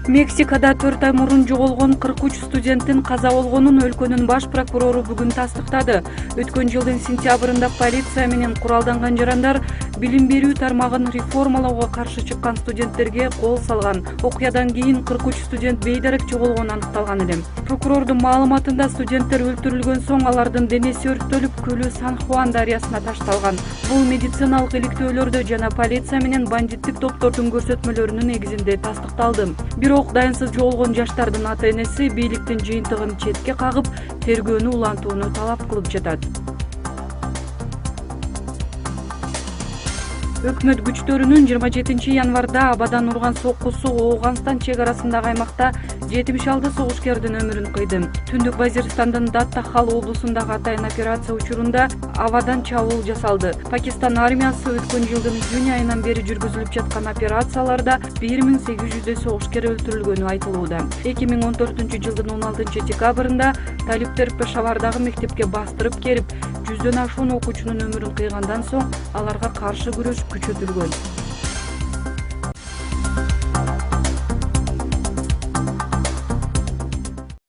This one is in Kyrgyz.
Мексикада 4 ай мурун жоголгон 43 студенттин каза болгонун өлкөнүн баш прокурору бүгүн тастыктады. Өткөн жылдын сентябрында полиция менен куралданган жарандар билим берүү тармагын реформалоого каршы чыккан студенттерге кол салган. Окуядан кийин 43 студент бейдарек жоголгону аныкталган эле. Прокурордун маалыматында студенттер өлтүрүлгөн соң алардын денеси өрттөлүп, көлү Сан-Хуан дарыясына ташталган. Бул медициналык иликтөөлөрдө жана полиция менен бандиттик топтордун көрсөтмөлөрүнүн негизинде тастыкталды. Бирок дайынсыз жоголгон жаштардын ата-энеси бийликтин жыйынтыгын четке кагып, тергөөнү улантууну талап кылып жатат. Өкмөт күчтөрүнүн 27 январда абадан урган соккусу Ооганстан чек арасындагы аймакта 76 согушкердин өмүрүн кыйды. Түндүк Вазирстандын Даттахал облусундагы атайын операция учурунда абадан чабуул жасалды. Пакистан армиясы өткөн жылдын июнь айынан бери жүргүзүлүп жаткан операцияларда 1800 согушкер өлтүрүлгөнү айтылууда. 2014 жылдын 16 декабрында талиптер Пешавардагы мектепке бастырып келип, 100дөн ашуун окуучунун өмүрүн кыйгандан соң аларга каршы күрөш күчөтүлгөн.